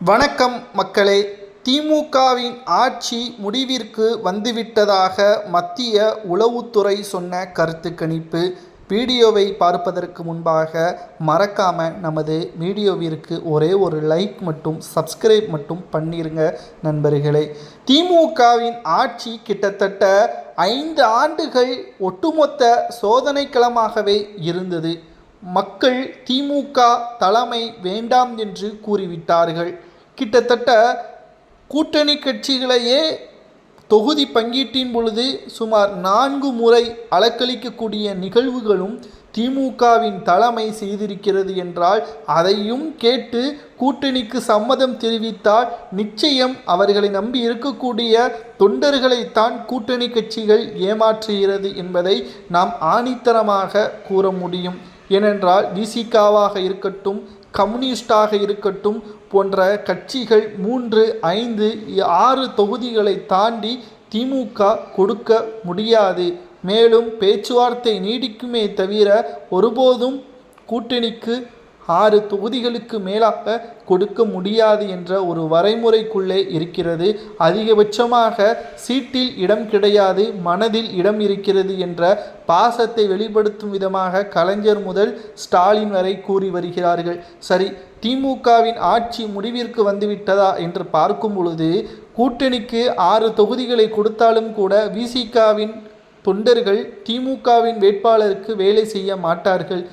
வணக்கம் மக்களே. திமுகவின் ஆட்சி முடிவிற்கு வந்துவிட்டதாக மத்திய உளவுத்துறை சொன்ன கருத்து கணிப்பு. வீடியோவை பார்ப்பதற்கு முன்பாக மறக்காம நமது வீடியோவிற்கு ஒரே ஒரு லைக் மற்றும் சப்ஸ்கிரைப் மட்டும் பண்ணிருங்க நண்பர்களே. திமுகவின் ஆட்சி கிட்டத்தட்ட 5 ஆண்டுகள் ஒட்டுமொத்த சோதனைக்களமாகவே இருந்தது. மக்கள் திமுக தலைமை வேண்டாம் என்று கூறிவிட்டார்கள். கிட்டத்தட்ட கூட்டணி கட்சிகளையே தொகுதி பங்கீட்டின் பொழுது சுமார் 4 முறை அலக்களிக்கக்கூடிய நிகழ்வுகளும் திமுகவின் தலைமை செய்திருக்கிறது என்றால், அதையும் கேட்டு கூட்டணிக்கு சம்மதம் தெரிவித்தால் நிச்சயம் அவர்களை நம்பி இருக்கக்கூடிய தொண்டர்களைத்தான் கூட்டணி கட்சிகள் ஏமாற்றுகிறது என்பதை நாம் ஆணித்தரமாக கூற முடியும். ஏனென்றால் விசிகாவாக இருக்கட்டும், கம்யூனிஸ்டாக இருக்கட்டும் போன்ற கட்சிகள் 3, 5, 6 தொகுதிகளை தாண்டி திமுக கொடுக்க முடியாது. மேலும் பேச்சுவார்த்தை நீடிக்குமே தவிர ஒருபோதும் கூட்டணிக்கு 6 தொகுதிகளுக்கு மேலாக கொடுக்க முடியாது என்ற ஒரு வரைமுறைக்குள்ளே இருக்கிறது. அதிகபட்சமாக சீட்டில் இடம் கிடையாது, மனதில் இடம் இருக்கிறது என்ற பாசத்தை வெளிப்படுத்தும் விதமாக கலைஞர் முதல் ஸ்டாலின் வரை கூறி வருகிறார்கள். சரி, திமுகவின் ஆட்சி முடிவிற்கு வந்துவிட்டதா என்று பார்க்கும் பொழுது, கூட்டணிக்கு 6 தொகுதிகளை கொடுத்தாலும் கூட விசிகாவின் தொண்டர்கள் திமுகவின் வேட்பாளருக்கு வேலை செய்ய மாட்டார்கள்.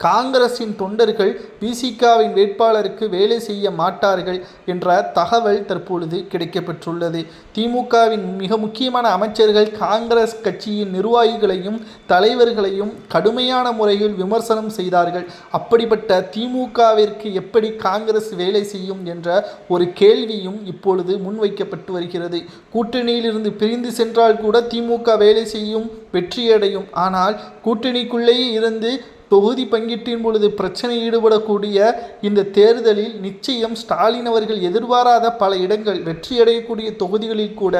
காங்கிரசின் தொண்டர்கள் விசிகாவின் வேட்பாளருக்கு வேலை செய்ய மாட்டார்கள் என்ற தகவல் தற்பொழுது கிடைக்கப்பெற்றுள்ளது. திமுகவின் மிக முக்கியமான அமைச்சர்கள் காங்கிரஸ் கட்சியின் நிர்வாகிகளையும் தலைவர்களையும் கடுமையான முறையில் விமர்சனம் செய்தார்கள். அப்படிப்பட்ட திமுகவிற்கு எப்படி காங்கிரஸ் வேலை செய்யும் என்ற ஒரு கேள்வியும் இப்பொழுது முன்வைக்கப்பட்டு வருகிறது. கூட்டணியிலிருந்து பிரிந்து சென்றால் கூட திமுக வேலை செய்யும், வெற்றியடையும். ஆனால் கூட்டணிக்குள்ளேயே இருந்து தொகுதி பங்கீட்டின் பொழுது பிரச்சனை ஈடுபடக்கூடிய இந்த தேர்தலில் நிச்சயம் ஸ்டாலின் அவர்கள் எதிர்பாராத பல இடங்கள் வெற்றியடையக்கூடிய தொகுதிகளில் கூட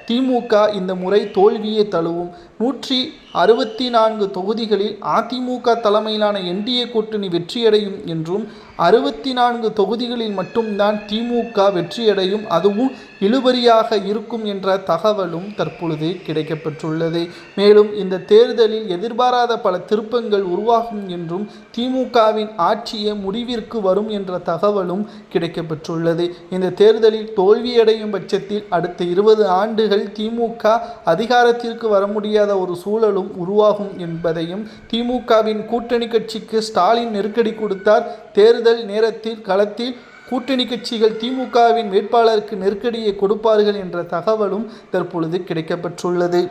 திமுக இந்த முறை தோல்வியை தழுவும். 164 தொகுதிகளில் அதிமுக தலைமையிலான என்டிஏ கூட்டணி வெற்றியடையும் என்றும், 64 தொகுதிகளில் மட்டும்தான் திமுக வெற்றியடையும், அதுவும் இழுபறியாக இருக்கும் என்ற தகவலும் தற்பொழுது கிடைக்கப்பெற்றுள்ளது. மேலும் இந்த தேர்தலில் எதிர்பாராத பல திருப்பங்கள் உருவாகும் என்றும், திமுகவின் ஆட்சியே முடிவிற்கு வரும் என்ற தகவலும் கிடைக்கப்பெற்றுள்ளது. இந்த தேர்தலில் தோல்வியடையும் பட்சத்தில் அடுத்த 20 ஆண்டுகள் திமுக அதிகாரத்திற்கு வர முடியாத ஒரு சூழலும் உருவாகும் என்பதையும், திமுகவின் கூட்டணி கட்சிக்கு ஸ்டாலின் நெருக்கடி கொடுத்தார். தேர்தல் நேரத்தில் களத்தில் கூட்டணி கட்சிகள் திமுகவின் வேட்பாளருக்கு நெருக்கடியை கொடுப்பார்கள் என்ற தகவலும் தற்பொழுது கிடைக்கப்பெற்றுள்ளது.